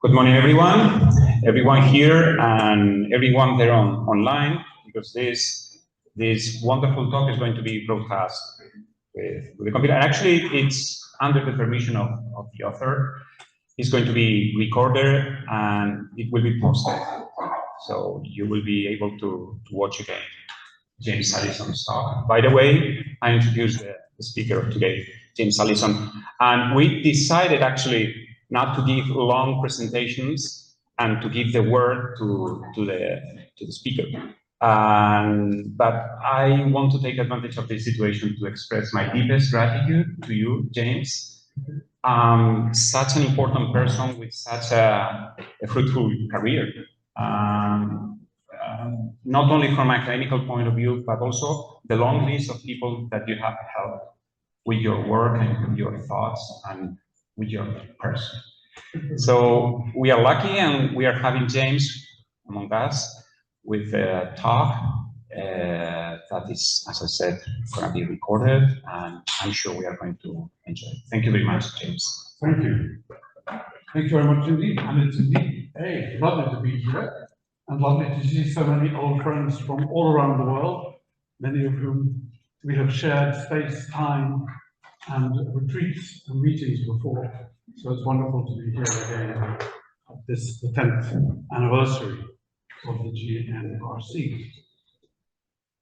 Good morning, everyone here and everyone there online, because this wonderful talk is going to be broadcast with the computer. And actually, it's under the permission of the author. It's going to be recorded and it will be posted. So you will be able to watch again James Allison's talk. By the way, I introduced the speaker of today, James Allison. And we decided actually not to give long presentations and to give the word to the speaker. But I want to take advantage of this situation to express my deepest gratitude to you, James. Such an important person with such a fruitful career. Not only from an academical point of view, but also the long list of people that you have helped with your work and with your thoughts and with your person. So we are lucky and we are having James among us with a talk that is, as I said, going to be recorded, and I'm sure we are going to enjoy it. Thank you very much, James. Thank you. Thank you very much indeed. And it's indeed lovely to be here and lovely to see so many old friends from all around the world, many of whom we have shared space, time, and retreats and meetings before. So it's wonderful to be here again at this, the 10th anniversary of the GNRC.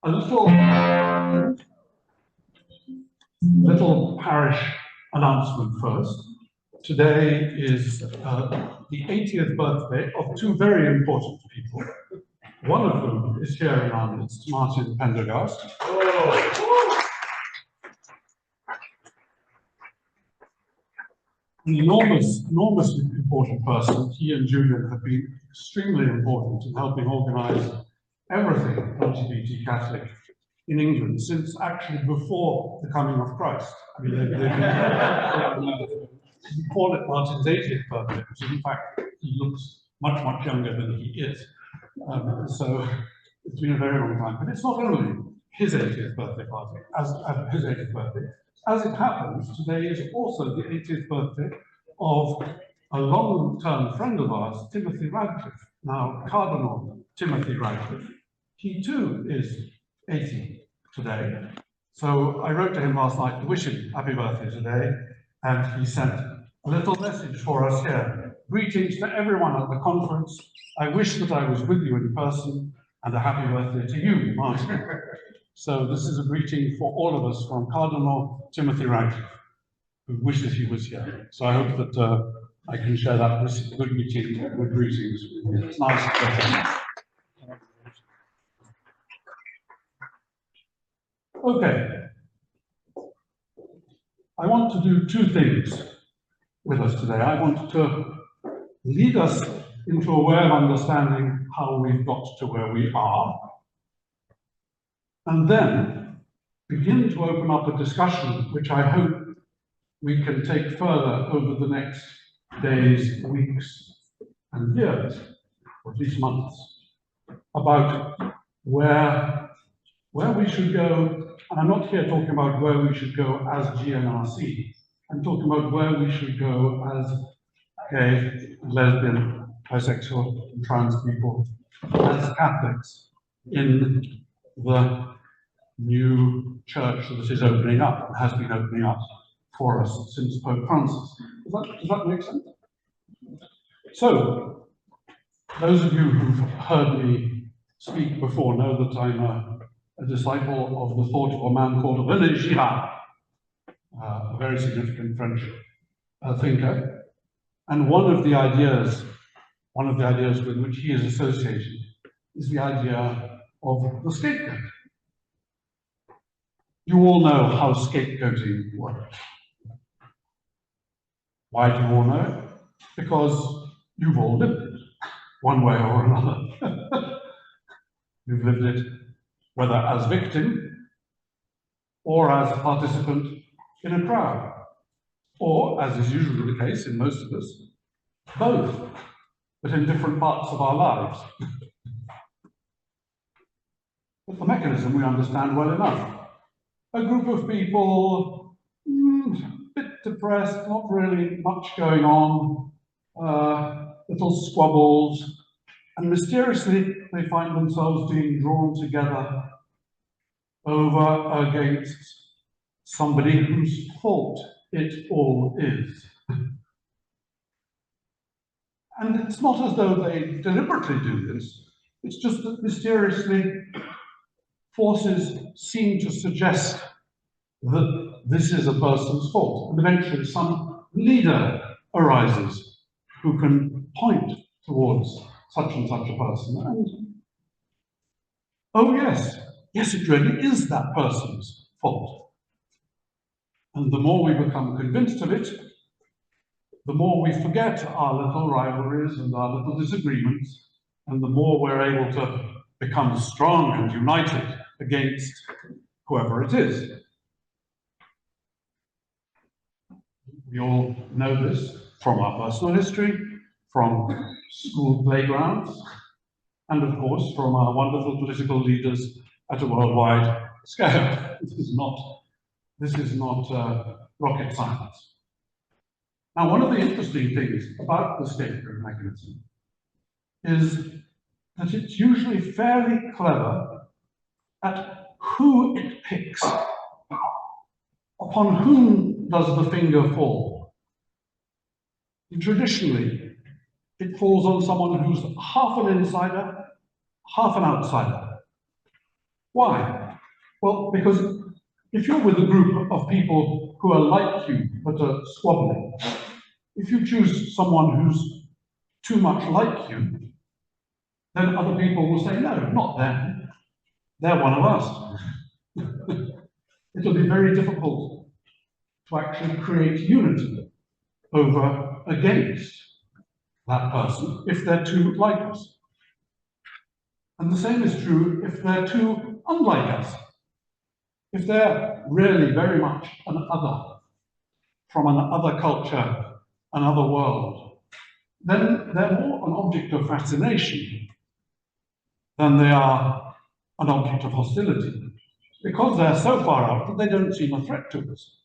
A little parish announcement first. Today is the 80th birthday of two very important people. One of them is here in our midst, Martin Pendergast. An enormously important person. He and Julian have been extremely important in helping organize everything LGBT Catholic in England since actually before the coming of Christ. I mean, we call it Martin's 80th birthday, because in fact he looks much, much younger than he is. So it's been a very long time. But it's not only his 80th birthday party, his 80th birthday. As it happens, today is also the 80th birthday of a long-term friend of ours, Timothy Radcliffe, now Cardinal Timothy Radcliffe. He too is 80 today. So I wrote to him last night to wish him happy birthday today, and he sent a little message for us here. Greetings to everyone at the conference. I wish that I was with you in person, and a happy birthday to you, Martin. So this is a greeting for all of us from Cardinal Timothy Radcliffe, who wishes he was here. So I hope that I can share that good greetings with you. It's nice to hear. Okay. I want to do two things with us today. I want to lead us into a way of understanding how we've got to where we are, and then begin to open up a discussion which I hope we can take further over the next days, weeks, and years, or at least months, about where we should go. And I'm not here talking about where we should go as GNRC. I'm talking about where we should go as gay, lesbian, bisexual, and trans people, as Catholics in the new church that is opening up and has been opening up for us since Pope Francis. Does that make sense? So, those of you who've heard me speak before know that I'm a disciple of the thought of a man called René Girard, a very significant French thinker. And one of the ideas with which he is associated is the idea of the scapegoat. You all know how scapegoating works. Why do you all know it? Because you've all lived it, one way or another. You've lived it whether as victim or as participant in a crowd, or, as is usually the case in most of us, both, but in different parts of our lives. But the mechanism we understand well enough. A group of people, a bit depressed, not really much going on, little squabbles, and mysteriously they find themselves being drawn together over against somebody whose fault it all is. And it's not as though they deliberately do this, it's just that mysteriously forces seem to suggest that this is a person's fault. And eventually some leader arises who can point towards such and such a person. And, oh yes, it really is that person's fault. And the more we become convinced of it, the more we forget our little rivalries and our little disagreements, and the more we're able to become strong and united against whoever it is. We all know this from our personal history, from school playgrounds, and of course from our wonderful political leaders at a worldwide scale. This is not rocket science. Now, one of the interesting things about the scapegoat mechanism is that it's usually fairly clever at who it picks. Upon whom does the finger fall? And traditionally, it falls on someone who's half an insider, half an outsider. Why? Well, because if you're with a group of people who are like you but are squabbling, if you choose someone who's too much like you, then other people will say, no, not them. They're one of us. It'll be very difficult to actually create unity over against that person if they're too like us. And the same is true if they're too unlike us. If they're really very much an other, from another culture, another world, then they're more an object of fascination than they are an object of hostility, because they're so far out that they don't seem a threat to us.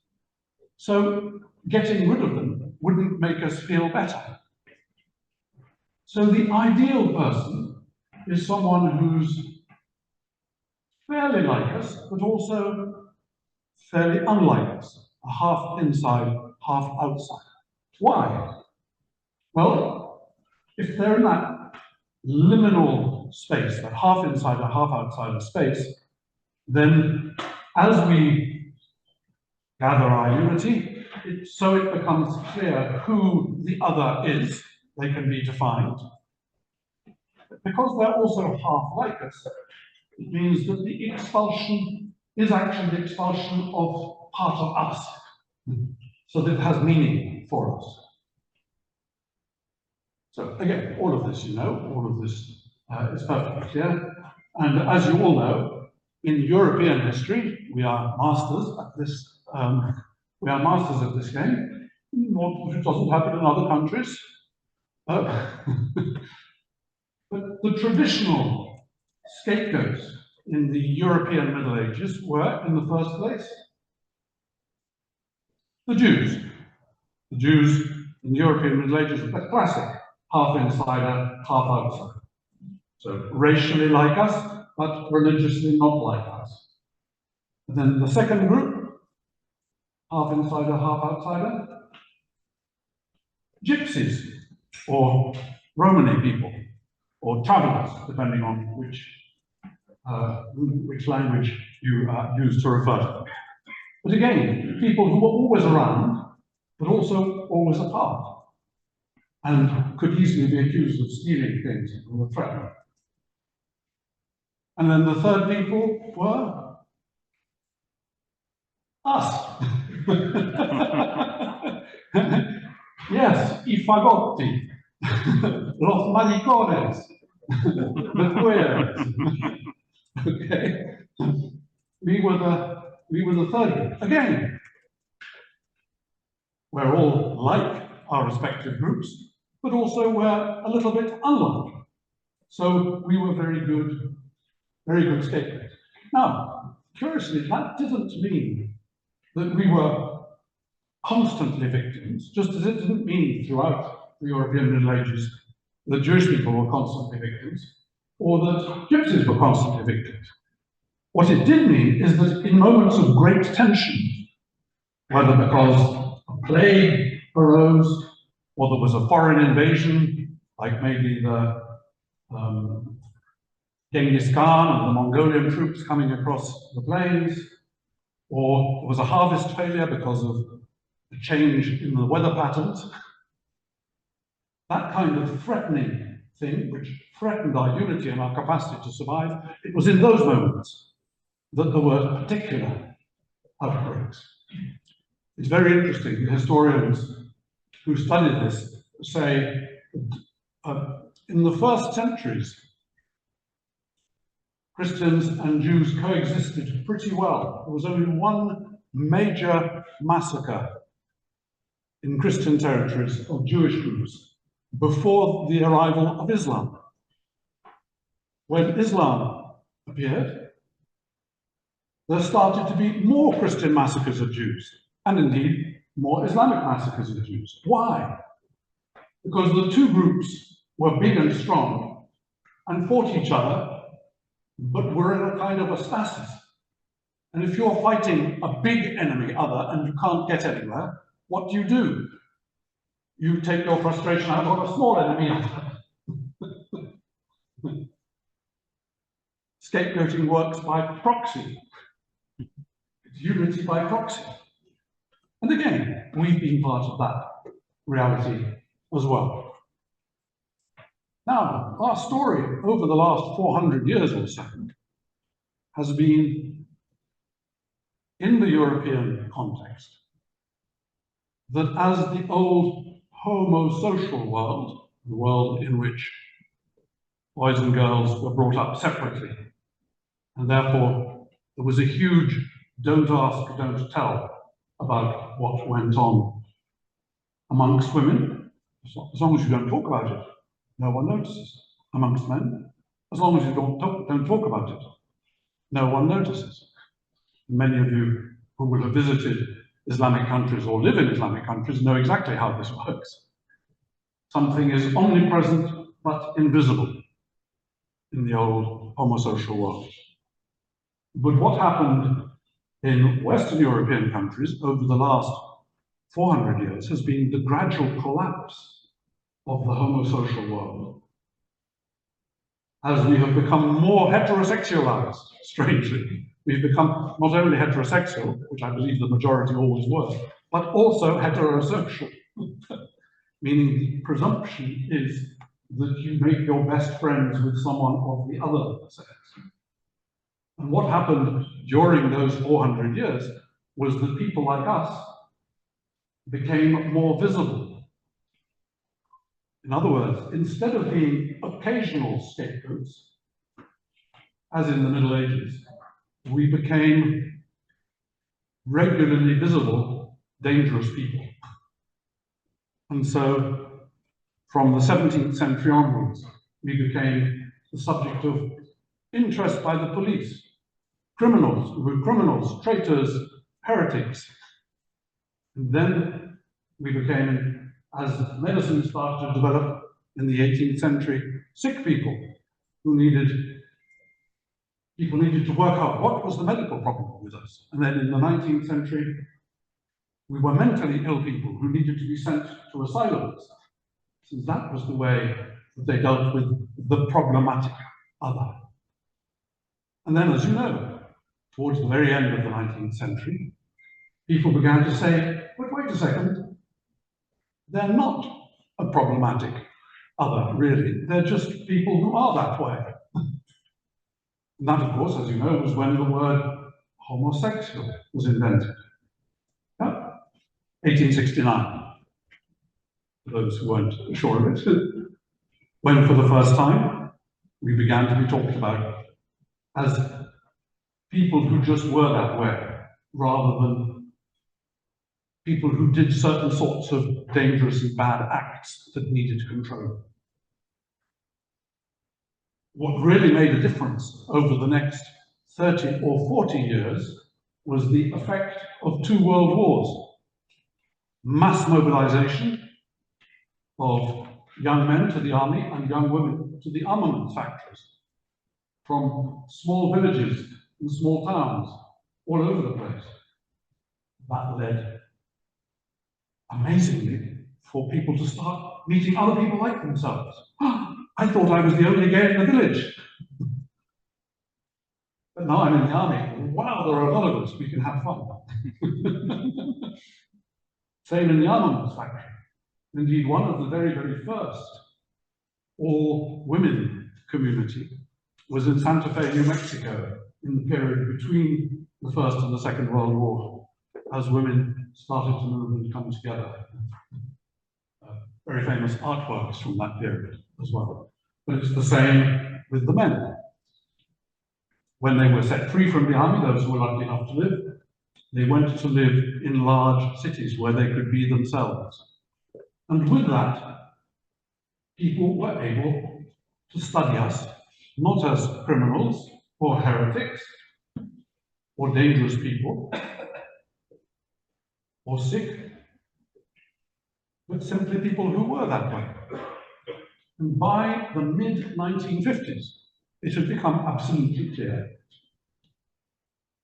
So getting rid of them wouldn't make us feel better. So the ideal person is someone who's fairly like us, but also fairly unlike us, a half inside, half outside. Why? Well, if they're in that liminal space, that half inside or half outside space, then as we gather our unity, so it becomes clear who the other is, they can be defined. Because they're also half like us, it means that the expulsion is actually the expulsion of part of us, so that it has meaning for us. So again, all of this, all of this is perfectly clear. And as you all know, in European history, we are masters at this. We are masters at this game. It doesn't happen in other countries. But the traditional scapegoats in the European Middle Ages were, in the first place, the Jews. The Jews in the European Middle Ages were the classic half insider, half outsider. So racially like us, but religiously not like us. And then the second group, half insider, half outsider, gypsies, or Romany people, or travelers, depending on which language you use to refer to them. But again, people who were always around, but also always apart, and could easily be accused of stealing things and were threatened. And then the third people were us. Yes, I fagotti, los maricones, the queers. Okay, we were the third group. Again, we're all like our respective groups, but also we're a little bit unlike. So we were very good scapegoats. Now, curiously, that didn't mean that we were constantly victims, just as it didn't mean throughout the European Middle Ages that Jewish people were constantly victims, or that gypsies were constantly victims. What it did mean is that in moments of great tension, whether because a plague arose, or there was a foreign invasion, like maybe the Genghis Khan and the Mongolian troops coming across the plains, or there was a harvest failure because of a change in the weather patterns, that kind of threatening thing, which threatened our unity and our capacity to survive, it was in those moments that there were particular outbreaks. It's very interesting. The historians who studied this say in the first centuries, Christians and Jews coexisted pretty well. There was only one major massacre in Christian territories of Jewish groups before the arrival of Islam. When Islam appeared, there started to be more Christian massacres of Jews, and indeed more Islamic massacres of Jews. Why? Because the two groups were big and strong and fought each other, but were in a kind of a stasis. And if you're fighting a big enemy other and you can't get anywhere, what do? You take your frustration out on a small enemy. Scapegoating works by proxy. It's unity by proxy. And again, we've been part of that reality as well. Now, our story over the last 400 years or so has been, in the European context, that as the old homosocial world, the world in which boys and girls were brought up separately, and therefore there was a huge don't ask, don't tell about what went on amongst women. As long as you don't talk about it, no one notices. Amongst men, as long as you don't talk about it, no one notices. Many of you who will have visited Islamic countries or live in Islamic countries know exactly how this works. Something is omnipresent but invisible in the old homosocial world. But what happened in Western European countries over the last 400 years has been the gradual collapse of the homosocial world, as we have become more heterosexualized, strangely. We've become not only heterosexual, which I believe the majority always were, but also heterosocial, meaning the presumption is that you make your best friends with someone of the other sex. And what happened during those 400 years was that people like us became more visible. In other words, instead of being occasional scapegoats, as in the Middle Ages, we became regularly visible, dangerous people. And so, from the 17th century onwards, we became the subject of interest by the police. Criminals, traitors, heretics. And then we became, as medicine started to develop in the 18th century, sick people who people needed to work out what was the medical problem with us. And then in the 19th century, we were mentally ill people who needed to be sent to asylums. So that was the way that they dealt with the problematic other. And then, as you know, towards the very end of the 19th century, people began to say, but wait a second, they're not a problematic other, really. They're just people who are that way. And that, of course, as you know, was when the word homosexual was invented. Yeah? 1869. For those who weren't sure of it, when for the first time we began to be talked about as people who just were that way, rather than people who did certain sorts of dangerous and bad acts that needed control. What really made a difference over the next 30 or 40 years was the effect of two world wars. Mass mobilization of young men to the army and young women to the armament factories, from small villages and small towns all over the place. That led, amazingly, for people to start meeting other people like themselves. I thought I was the only gay in the village. But now I'm in the army. Wow, there are a lot of us. We can have fun. Same in the armaments factory. Indeed, one of the very, very first all-women community was in Santa Fe, New Mexico, in the period between the First and the Second World War, as women started to move and come together. Very famous artworks from that period as well. But it's the same with the men. When they were set free from the army, those who were lucky enough to live, they went to live in large cities where they could be themselves. And with that, people were able to study us, not as criminals or heretics or dangerous people or sick, but simply people who were that way. And by the mid-1950s, it had become absolutely clear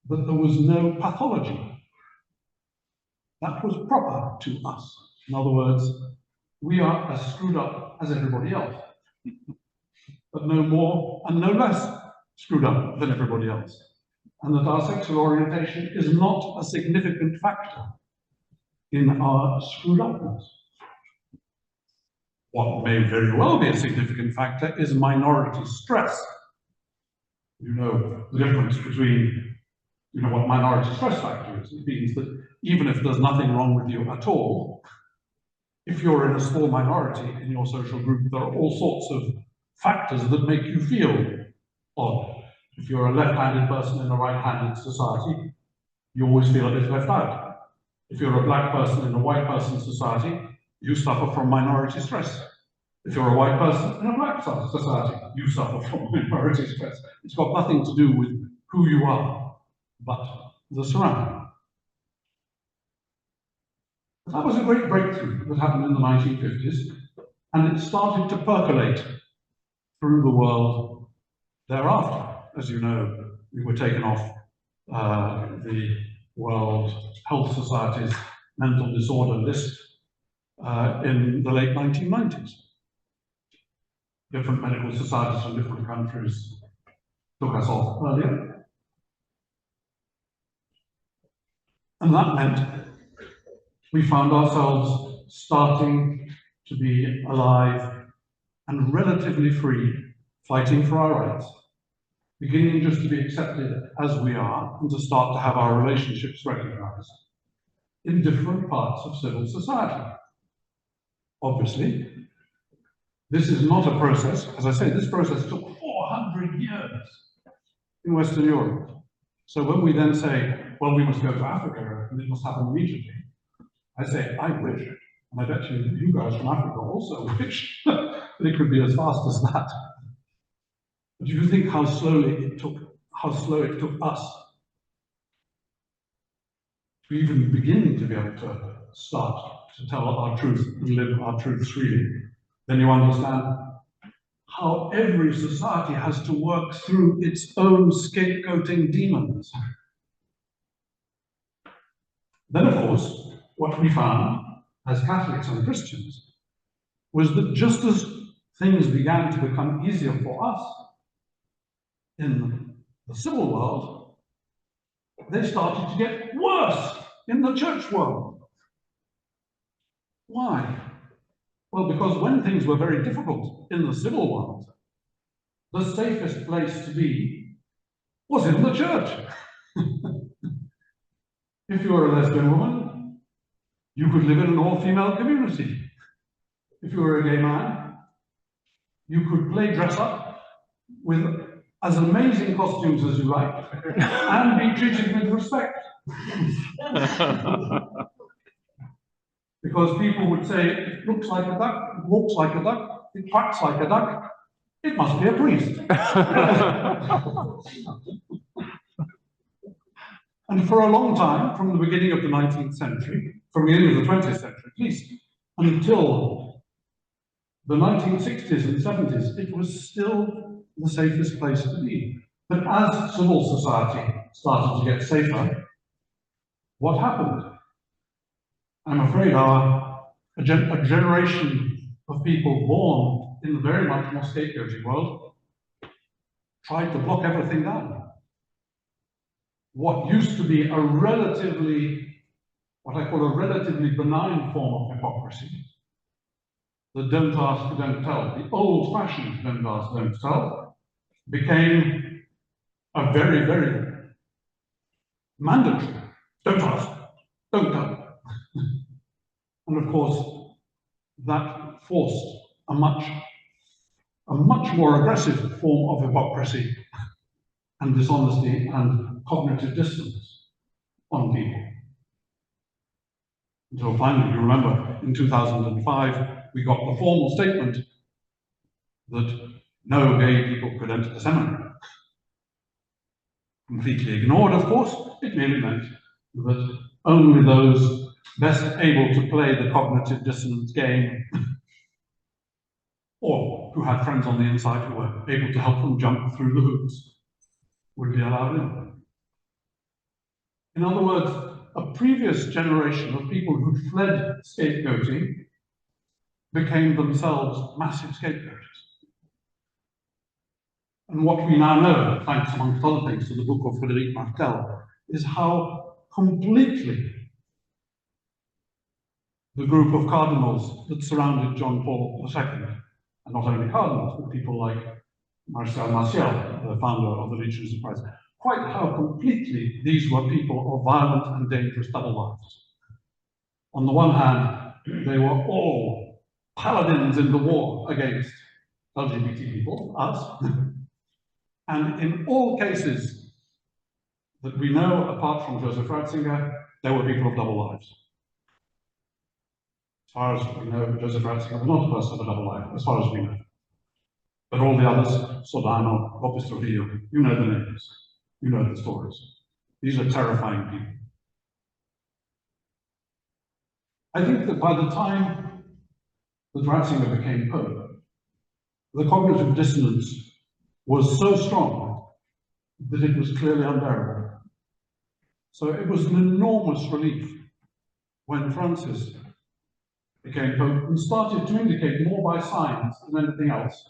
that there was no pathology that was proper to us. In other words, we are as screwed up as everybody else, but no more and no less screwed up than everybody else. And that our sexual orientation is not a significant factor in our screwed upness. What may very well be a significant factor is minority stress. You know the difference between, you know what minority stress factor is. It means that even if there's nothing wrong with you at all, if you're in a small minority in your social group, there are all sorts of factors that make you feel odd. If you're a left-handed person in a right-handed society, you always feel a bit left out. If you're a black person in a white person's society, you suffer from minority stress. If you're a white person in a black society, you suffer from minority stress. It's got nothing to do with who you are, but the surrounding. That was a great breakthrough that happened in the 1950s, and it started to percolate through the world thereafter. As you know, we were taken off the World Health Society's mental disorder list in the late 1990s. Different medical societies from different countries took us off earlier. And that meant we found ourselves starting to be alive and relatively free, fighting for our rights, beginning just to be accepted as we are, and to start to have our relationships recognized in different parts of civil society. Obviously, this is not a process. As I say, this process took 400 years in Western Europe. So when we then say, well, we must go to Africa and it must happen immediately, I say, I wish, and I bet you guys from Africa also wish that it could be as fast as that. But do you think how slow it took us to even begin to be able to start to tell our truth and live our truths freely? Then you understand how every society has to work through its own scapegoating demons. Then, of course, what we found as Catholics and Christians was that just as things began to become easier for us in the civil world, they started to get worse in the church world. Why? Well, because when things were very difficult in the civil world, the safest place to be was in the church. If you were a lesbian woman, you could live in an all-female community. If you were a gay man, you could play dress up with as amazing costumes as you like and be treated with respect. Because people would say, it looks like a duck, it walks like a duck, it quacks like a duck, it must be a priest. And for a long time, from the beginning of the 19th century, from the beginning of the 20th century at least, until the 1960s and 70s, it was still the safest place to be. But as civil society started to get safer, what happened? I'm afraid a generation of people born in the very much more scapegoaty world tried to block everything down. What used to be a relatively, what I call a relatively benign form of hypocrisy, the don't ask, don't tell, the old-fashioned don't ask, don't tell, became a very, very mandatory don't ask, don't tell. And of course, that forced a much more aggressive form of hypocrisy and dishonesty and cognitive dissonance on people. Until finally, you remember, in 2005, we got the formal statement that no gay people could enter the seminary. Completely ignored, of course. It merely meant that only those best able to play the cognitive dissonance game or who had friends on the inside who were able to help them jump through the hoops would be allowed in. In other words, a previous generation of people who fled scapegoating became themselves massive scapegoats. And what we now know, thanks amongst other things to the book of Frédéric Martel, is how completely the group of cardinals that surrounded John Paul II, and not only cardinals, but people like Marcel Maciel, the founder of the Legions of Christ, quite how completely these were people of violent and dangerous double lives. On the one hand, they were all paladins in the war against LGBT people, us, and in all cases that we know, apart from Joseph Ratzinger, they were people of double lives. As far as we know, Joseph Ratzinger was not a person of a double life, as far as we know. But all the others, Sodano, Lopez Trujillo, you know the names, you know the stories. These are terrifying people. I think that by the time that Ratzinger became Pope, the cognitive dissonance was so strong that it was clearly unbearable. So it was an enormous relief when Francis became Pope and started to indicate more by signs than anything else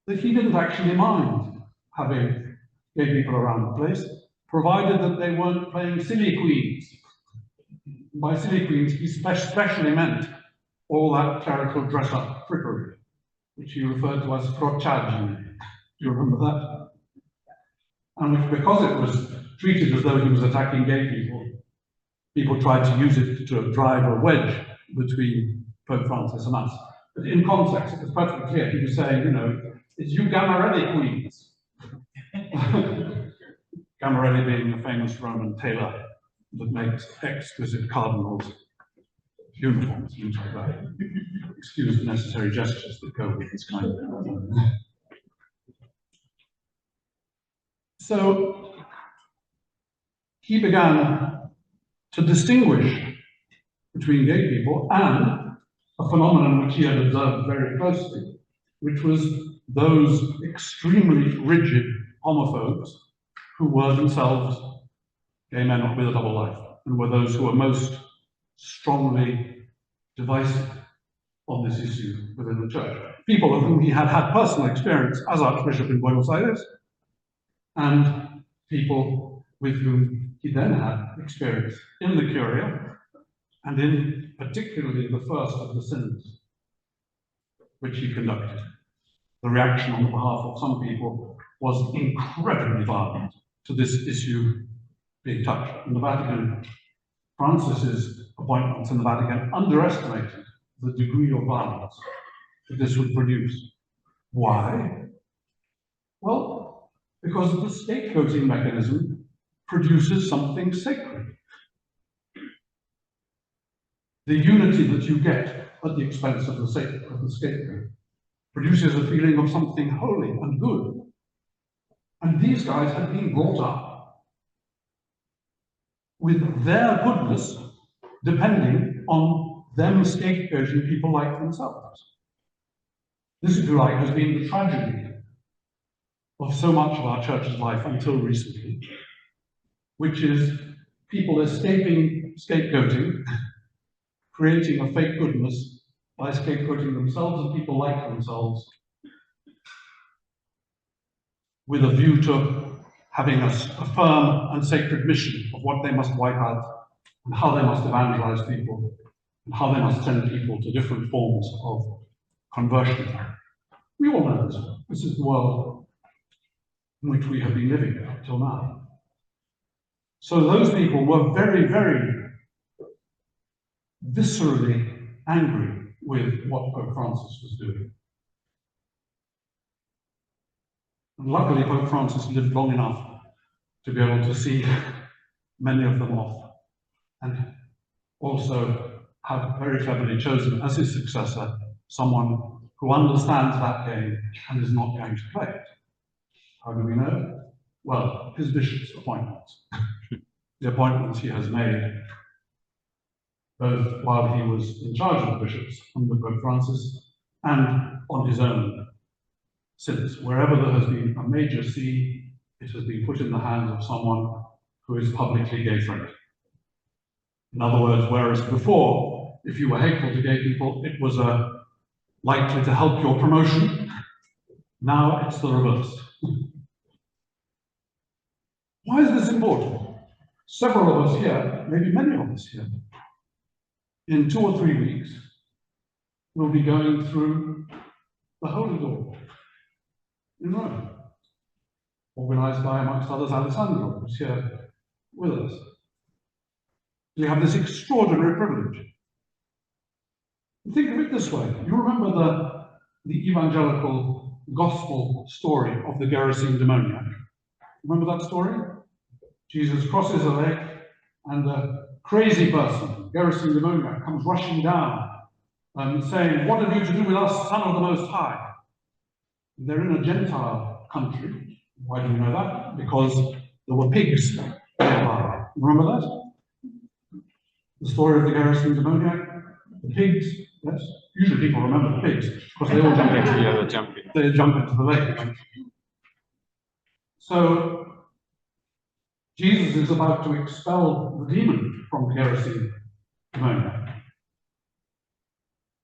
that he didn't actually mind having gay people around the place, provided that they weren't playing silly queens. By silly queens, he specially meant all that clerical dress-up frippery, which he referred to as crociagine. Do you remember that? And which, because it was treated as though he was attacking gay people, people tried to use it to drive a wedge between Pope Francis and us. But in context, it was perfectly clear. He was saying, you know, it's you Gamarelli queens. Gamarelli being the famous Roman tailor that makes exquisite cardinals' uniforms, things like that. Excuse the necessary gestures that go with this kind of. So he began to distinguish between gay people and a phenomenon which he had observed very closely, which was those extremely rigid homophobes who were themselves gay men with a double life, and were those who were most strongly divisive on this issue within the church. People of whom he had had personal experience as Archbishop in Buenos Aires, and people with whom he then had experience in the Curia, and in particularly the first of the synods, which he conducted. The reaction on behalf of some people was incredibly violent to this issue being touched. In the Vatican, Francis's appointments in the Vatican underestimated the degree of violence that this would produce. Why? Well, because the scapegoating mechanism produces something sacred. The unity that you get at the expense of the scapegoat produces a feeling of something holy and good. And these guys had been brought up with their goodness depending on them scapegoating people like themselves. This, if you like, has been the tragedy of so much of our church's life until recently, which is people escaping scapegoating, creating a fake goodness by scapegoating themselves and people like themselves, with a view to having a firm and sacred mission of what they must wipe out and how they must evangelize people and how they must send people to different forms of conversion. We all know this. This is the world in which we have been living up till now. So those people were very, very viscerally angry with what Pope Francis was doing. And luckily, Pope Francis lived long enough to be able to see many of them off, and also have very cleverly chosen as his successor someone who understands that game and is not going to play it. How do we know? Well, his bishop's appointments. The appointments he has made, both while he was in charge of the bishops under Pope Francis and on his own since. Wherever there has been a major see, it has been put in the hands of someone who is publicly gay-friendly. In other words, whereas before, if you were hateful to gay people, it was likely to help your promotion, now it's the reverse. Why is this important? Several of us here, maybe many of us here, in 2 or 3 weeks, will be going through the Holy Door in Rome, organized by, amongst others, Alison, who's here with us. We have this extraordinary privilege. Think of it this way. You remember the evangelical gospel story of the Gerasene demoniac? Remember that story? Jesus crosses a lake and a crazy person, Gerasene demoniac, comes rushing down and saying, "What have you to do with us, Son of the Most High?" They're in a Gentile country. Why do we know that? Because there were pigs nearby. Remember that? The story of the Gerasene demoniac? The pigs, yes? Usually people remember the pigs, because they all jump into the lake. So Jesus is about to expel the demon from the Gerasene demoniac.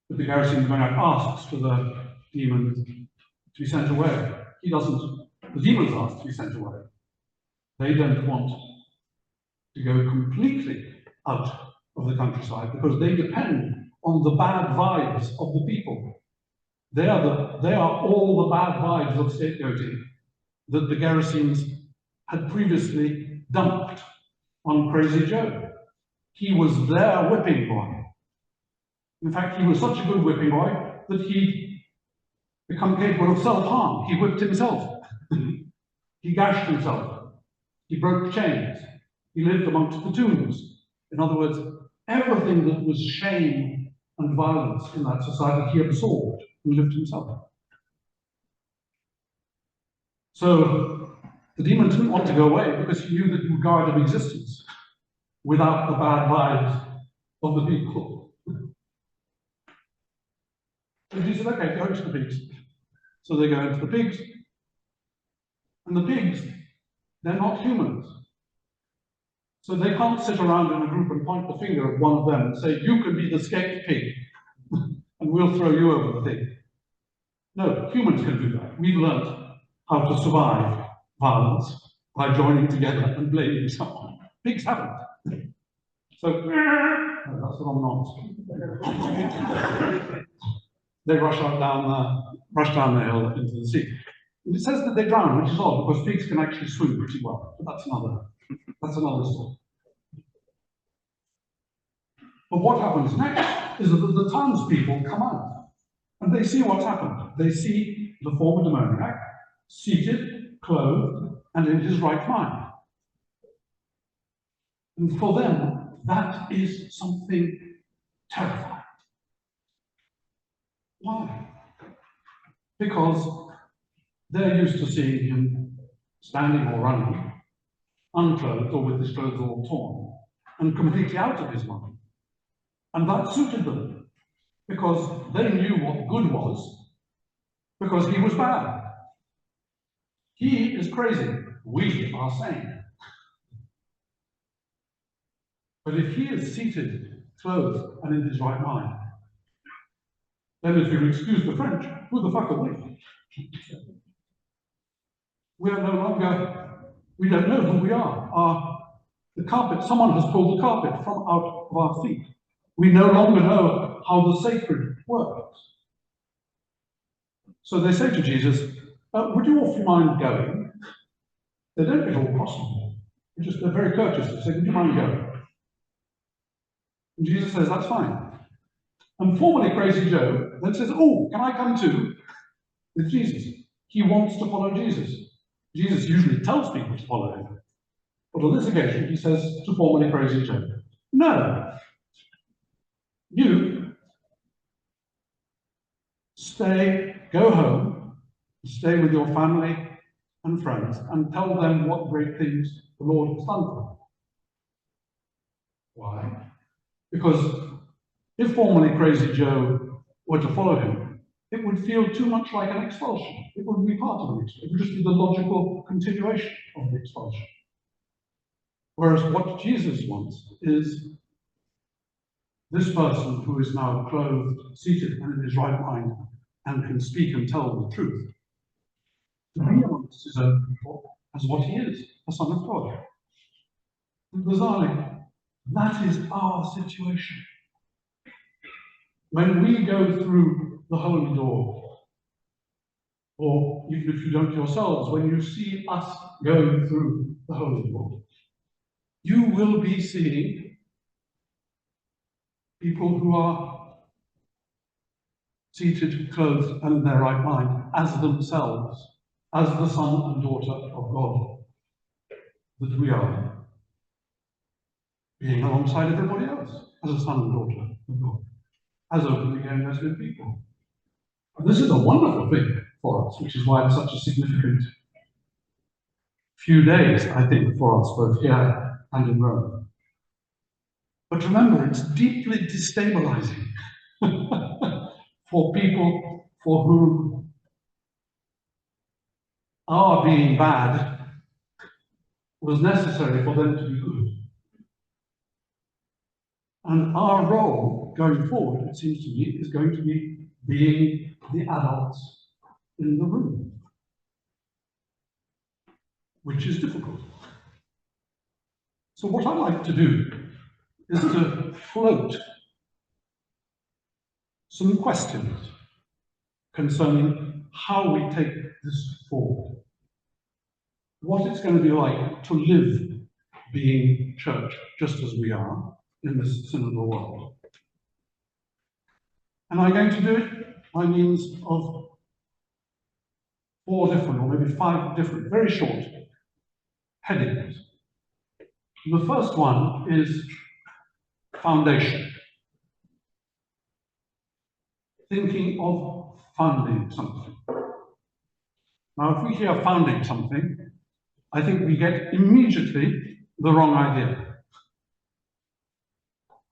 But the Gerasene demoniac asks for the demon to be sent away. He doesn't. The demons ask to be sent away. They don't want to go completely out of the countryside because they depend on the bad vibes of the people. They are all the bad vibes of scapegoating that the Gerasenes had previously dumped on Crazy Joe. He was their whipping boy. In fact, he was such a good whipping boy that he'd become capable of self-harm. He whipped himself. He gashed himself. He broke chains. He lived amongst the tombs. In other words, everything that was shame and violence in that society, he absorbed and lived himself. So the demon didn't want to go away because he knew that he would go out of existence without the bad vibes of the people. So he said, okay, go into the pigs. So they go into the pigs. And the pigs, they're not humans. So they can't sit around in a group and point the finger at one of them and say, you can be the scapegoat pig, and we'll throw you over the thing. No, humans can do that. We've learned how to survive violence by joining together and blaming someone. Pigs haven't. So, that's the wrong nonsense. They rush down the hill into the sea. And it says that they drown, which is odd, because pigs can actually swim pretty well. But that's another story. But what happens next is that the townspeople come out and they see what's happened. They see the former demoniac seated, clothed, and in his right mind. And for them, that is something terrifying. Why? Because they're used to seeing him standing or running, unclothed or with his clothes all torn, and completely out of his mind. And that suited them, because they knew what good was, because he was bad. He is crazy, we are sane. But if he is seated, clothed, and in his right mind, then if you'll excuse the French, who the fuck are we? We are no longer, we don't know who we are. The carpet, someone has pulled the carpet from out of our feet. We no longer know how the sacred works. So they say to Jesus, would you all mind going? They don't get all cross. They're very courteous. They say, would you mind going? And Jesus says, that's fine. And formerly Crazy Joe then says, oh, can I come too? With Jesus. He wants to follow Jesus. Jesus usually tells people to follow him. But on this occasion, he says to formerly Crazy Joe, no, you stay, go home, stay with your family and friends, and tell them what great things the Lord has done for them. Why? Because if formerly Crazy Joe were to follow him, it would feel too much like an expulsion. It wouldn't be part of an expulsion. It would just be the logical continuation of the expulsion. Whereas what Jesus wants is this person who is now clothed, seated, and in his right mind, and can speak and tell the truth, to be amongst his own people as what he is, a son of God. And bizarrely, that is our situation. When we go through the holy door, or even if you don't yourselves, when you see us going through the holy door, you will be seeing people who are seated, clothed, and in their right mind, as themselves, as the son and daughter of God that we are, being alongside everybody else, as a son and daughter of God, as openly gay and lesbian people. And this is a wonderful thing for us, which is why it's such a significant few days, I think, for us, both here and in Rome. But remember, it's deeply destabilizing for people for whom our being bad was necessary for them to be good. And our role going forward, it seems to me, is going to be being the adults in the room, which is difficult. So what I'd like to do is to float some questions concerning how we take this forward. What it's going to be like to live being church just as we are in this synodal world. And I'm going to do it by means of 4 different, or maybe 5 different, very short headings. The first one is foundation. Thinking of founding something. Now, if we hear founding something, I think we get immediately the wrong idea.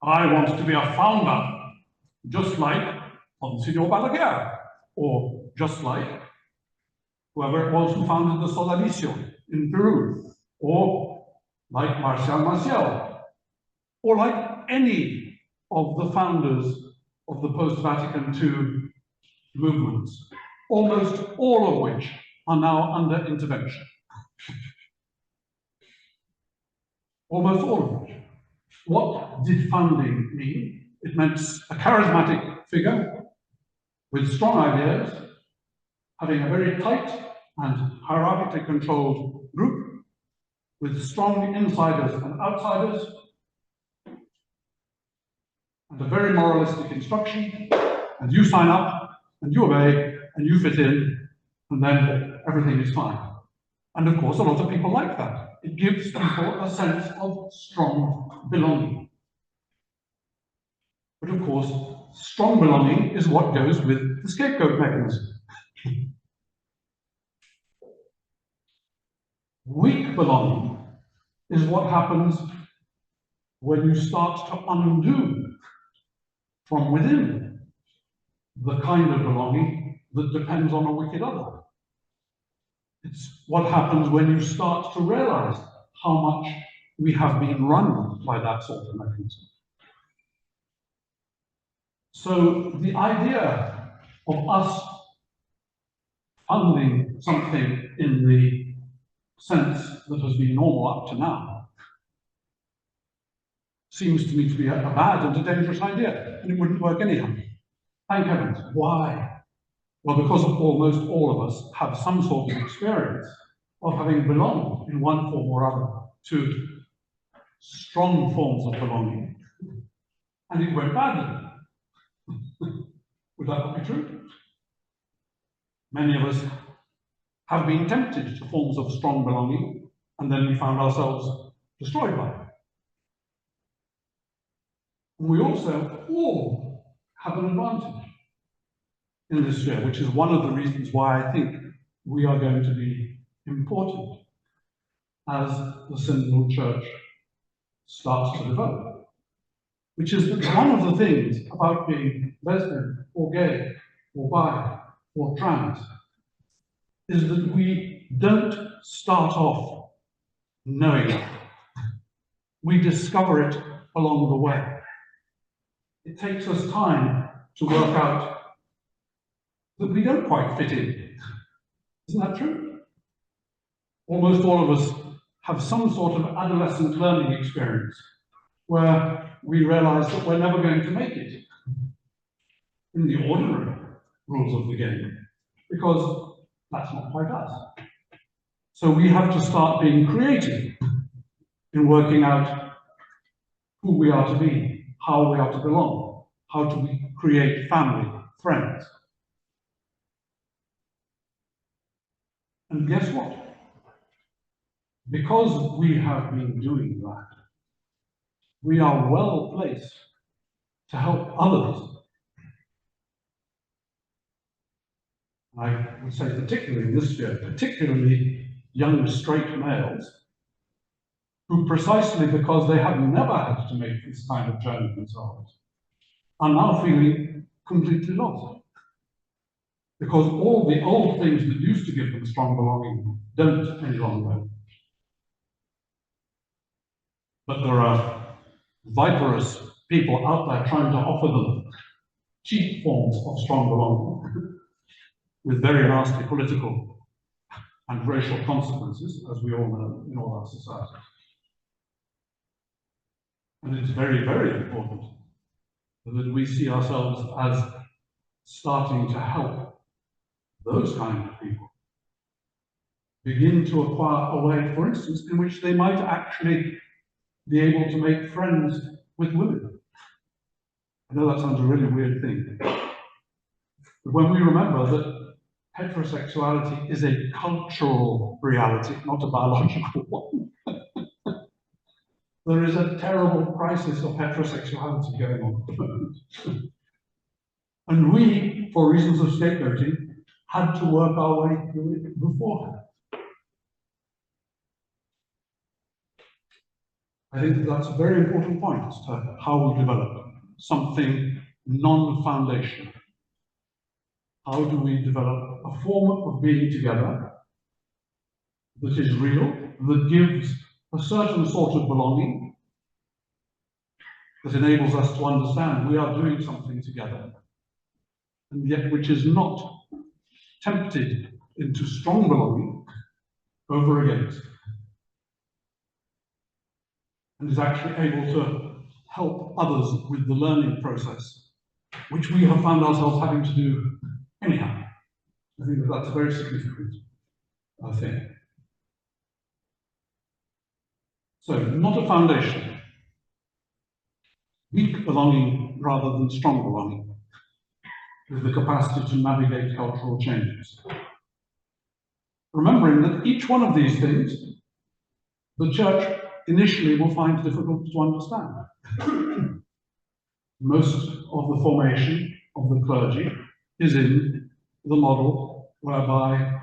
I want to be a founder, just like Monsignor Balaguer, or just like whoever it was who founded the Sodalicio in Peru, or like Marcial Maciel, or like any of the founders of the post-Vatican II movements, almost all of which are now under intervention. Almost all of which. What did founding mean? It meant a charismatic figure with strong ideas, having a very tight and hierarchically controlled group, with strong insiders and outsiders, and a very moralistic instruction, and you sign up, and you obey, and you fit in, and then everything is fine. And of course, a lot of people like that. It gives people a sense of strong belonging. But of course, strong belonging is what goes with the scapegoat mechanism. Weak belonging is what happens when you start to undo from within the kind of belonging that depends on a wicked other. It's what happens when you start to realize how much we have been run by that sort of mechanism. So the idea of us funding something in the sense that has been normal up to now seems to me to be a bad and a dangerous idea, and it wouldn't work anyhow. Thank heavens. Why? Well, because almost all of us have some sort of experience of having belonged in one form or other to strong forms of belonging, and it went badly. Would that not be true? Many of us have been tempted to forms of strong belonging, and then we found ourselves destroyed by it. And we also all have an advantage in this sphere, which is one of the reasons why I think we are going to be important as the synodal church starts to develop, which is that one of the things about being lesbian or gay or bi or trans is that we don't start off knowing it. We discover it along the way. It takes us time to work out that we don't quite fit in. Isn't that true? Almost all of us have some sort of adolescent learning experience where we realize that we're never going to make it in the ordinary rules of the game, because that's not quite us. So we have to start being creative in working out who we are to be, how we are to belong, how to create family, friends. And guess what? Because we have been doing that, we are well placed to help others. I would say particularly in this sphere, particularly young straight males, who precisely because they have never had to make this kind of journey themselves, are now feeling completely lost. Because all the old things that used to give them strong belonging don't any longer. But there are viperous people out there trying to offer them cheap forms of strong belonging with very nasty political and racial consequences, as we all know in all our societies. And it's very, very important that we see ourselves as starting to help those kind of people begin to acquire a way, for instance, in which they might actually be able to make friends with women. I know that sounds a really weird thing, but when we remember that heterosexuality is a cultural reality, not a biological one, there is a terrible crisis of heterosexuality going on at the moment. And we, for reasons of scapegoating, had to work our way through it beforehand. I think that's a very important point as to how we develop something non-foundational. How do we develop a form of being together that is real, that gives a certain sort of belonging, that enables us to understand we are doing something together, and yet which is not tempted into strong belonging over against, and is actually able to help others with the learning process, which we have found ourselves having to do anyhow. I think that that's a very significant thing. So, not a foundation. Weak belonging rather than strong belonging, with the capacity to navigate cultural changes. Remembering that each one of these things, the church initially will find difficult to understand. Most of the formation of the clergy is in the model whereby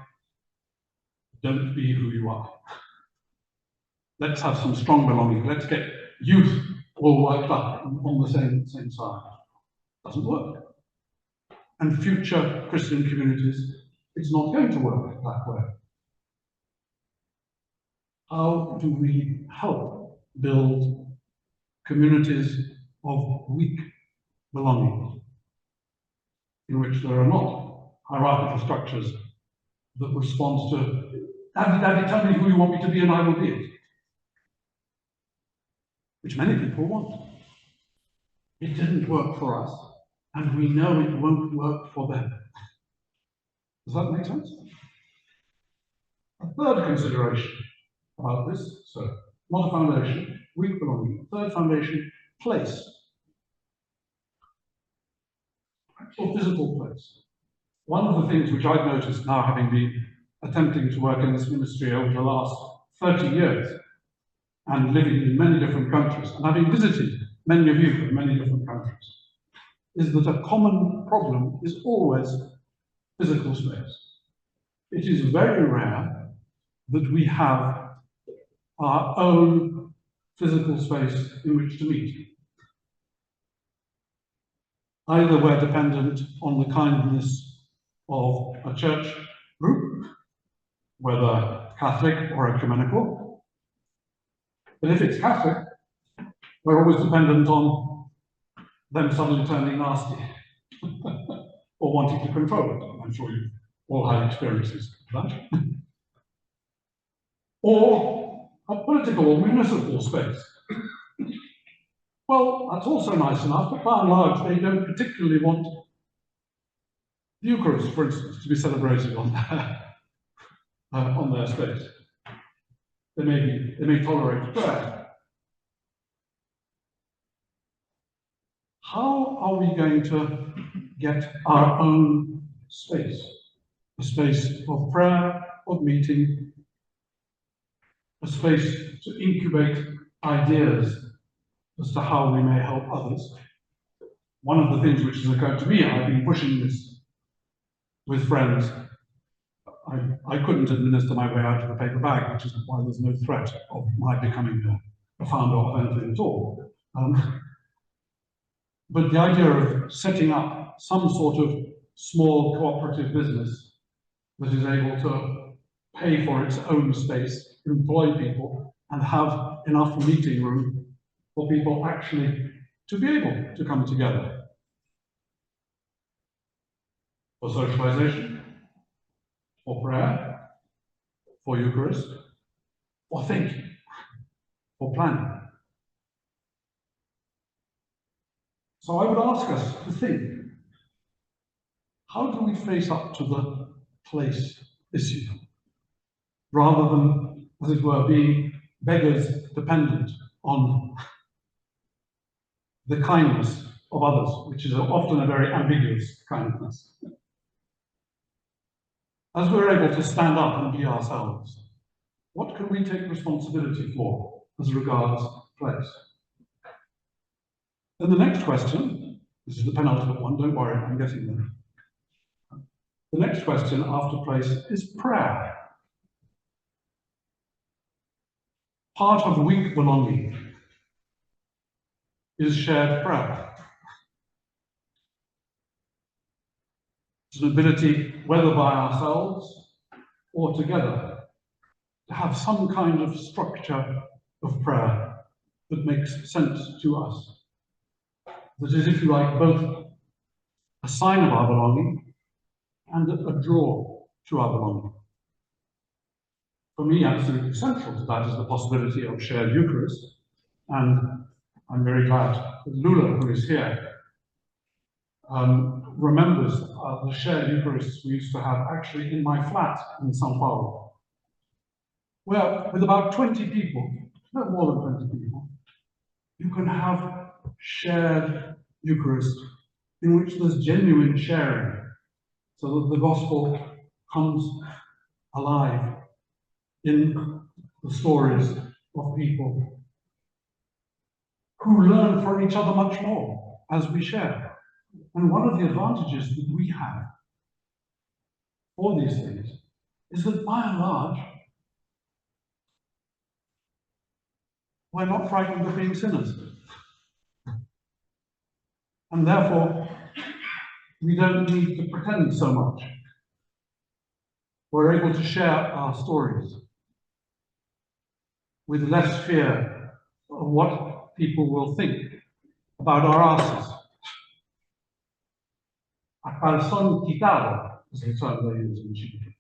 don't be who you are. Let's have some strong belonging. Let's get youth all worked up on the same side. doesn't work. And future Christian communities, it's not going to work that way. How do we help build communities of weak belonging, in which there are not hierarchical structures that respond to, Daddy, tell me who you want me to be and I will be it, which many people want. It didn't work for us, and we know it won't work for them. Does that make sense? A third consideration about this, so not a foundation, weak belonging. Third foundation, place. Actual physical place. One of the things which I've noticed now, having been attempting to work in this ministry over the last 30 years, and living in many different countries, and having visited many of you in many different countries, is that a common problem is always physical space. It is very rare that we have our own physical space in which to meet. Either we're dependent on the kindness of a church group, whether Catholic or ecumenical, but if it's Catholic, we're always dependent on them suddenly turning nasty or wanting to control it. I'm sure you've all had experiences of that. Or a political or municipal space. Well, that's also nice enough, but by and large, they don't particularly want the Eucharist, for instance, to be celebrated on their space. They may tolerate prayer. How are we going to get our own space? A space of prayer, of meeting, a space to incubate ideas as to how we may help others. One of the things which has occurred to me, and I've been pushing this with friends, I couldn't administer my way out of a paper bag, which is why there's no threat of my becoming a founder of anything at all. But the idea of setting up some sort of small cooperative business that is able to pay for its own space, employ people, and have enough meeting room for people actually to be able to come together. For socialization, for prayer, for Eucharist, for thinking, for planning. So I would ask us to think, how do we face up to the place issue, rather than, as it were, being beggars dependent on the kindness of others, which is often a very ambiguous kindness. As we're able to stand up and be ourselves, what can we take responsibility for as regards place? Then the next question, this is the penultimate one, don't worry, I'm getting there. The next question after place is prayer. Part of weak belonging is shared prayer. It's an ability, whether by ourselves or together, to have some kind of structure of prayer that makes sense to us. That is, if you like, both a sign of our belonging and a draw to our belonging. For me, absolutely central to that is the possibility of shared Eucharist, and I'm very glad that Lula, who is here, remembers the shared Eucharists we used to have actually in my flat in São Paulo, where with about 20 people, no more than 20 people, you can have shared Eucharist in which there's genuine sharing, so that the gospel comes alive in the stories of people who learn from each other much more as we share. And one of the advantages that we have for these things is that by and large, we're not frightened of being sinners. And therefore, we don't need to pretend so much. We're able to share our stories with less fear of what people will think about our asses. A calzón quitado is the term they use in Chile.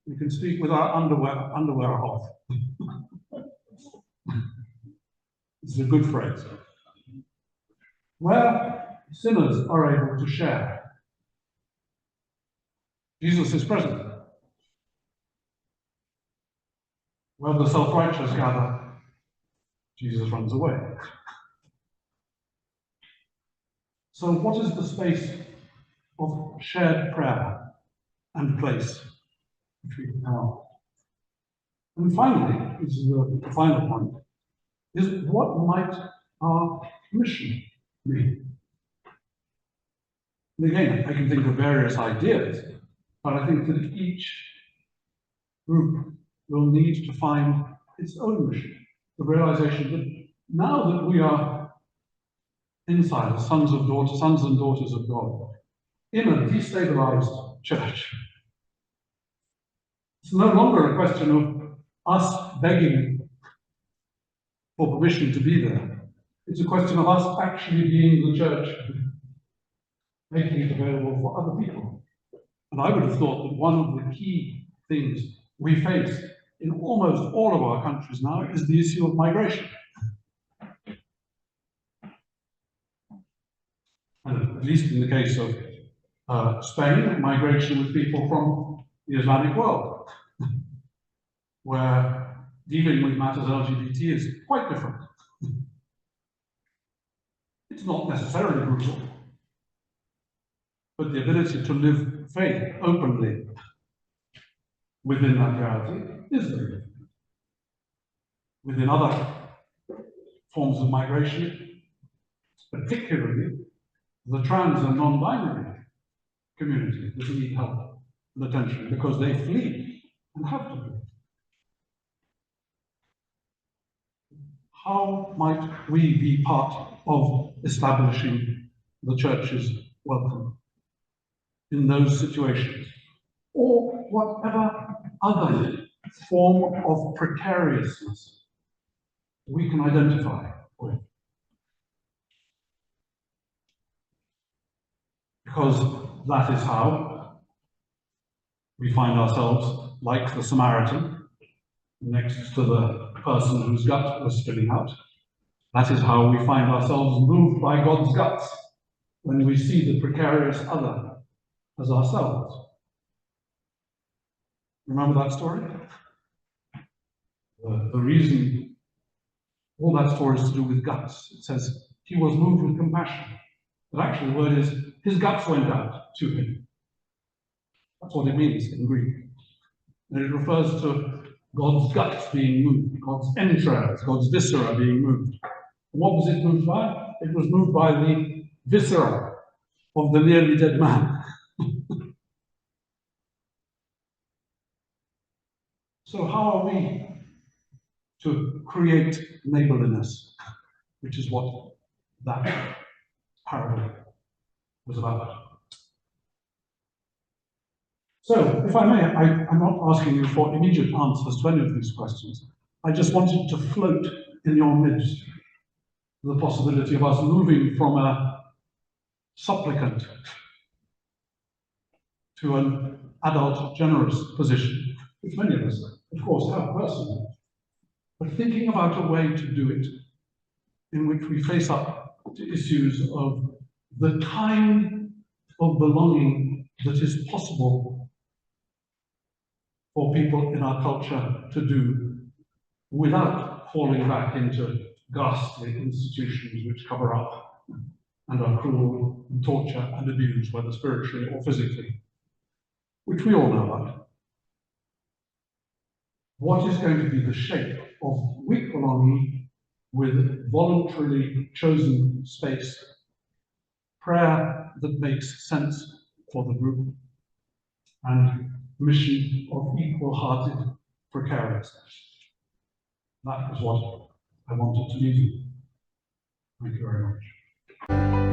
We can speak with our underwear off. It's a good phrase. Where sinners are able to share, Jesus is present. Where the self-righteous gather, Jesus runs away. So what is the space of shared prayer and place between now? And finally, this is the final point, is what might our mission be? And again, I can think of various ideas, but I think that each group will need to find its own mission. The realization that now that we are insiders, sons and daughters of God, in a destabilized church, it's no longer a question of us begging for permission to be there. It's a question of us actually being the church, making it available for other people. And I would have thought that one of the key things we face in almost all of our countries now is the issue of migration. And at least in the case of Spain, migration with people from the Islamic world, where dealing with matters LGBT is quite different. It's not necessarily brutal, but the ability to live faith openly within that reality is very different. Within other forms of migration, particularly the trans and non-binary community that need help and attention because they flee and have to flee. How might we be part of establishing the church's welcome in those situations, or whatever other form of precariousness we can identify with? Because that is how we find ourselves, like the Samaritan, next to the person whose gut was spilling out. That is how we find ourselves moved by God's guts when we see the precarious other as ourselves. Remember that story? The reason all that story is to do with guts. It says he was moved with compassion. But actually the word is his guts went out to him. That's what it means in Greek. And it refers to God's guts being moved, God's entrails, God's viscera being moved. And what was it moved by? It was moved by the viscera of the nearly dead man. So how are we to create neighborliness, which is what that parable was about? So, if I may, I'm not asking you for immediate answers to any of these questions. I just wanted to float in your midst the possibility of us moving from a supplicant to an adult, generous position, which many of us, of course, have personally. But thinking about a way to do it in which we face up to issues of the kind of belonging that is possible for people in our culture to do without falling back into ghastly institutions which cover up and are cruel and torture and abuse, whether spiritually or physically, which we all know about. What is going to be the shape of weak belonging with voluntarily chosen space, prayer that makes sense for the group, and mission of equal-hearted precariousness? That is what I wanted to leave you. Thank you very much.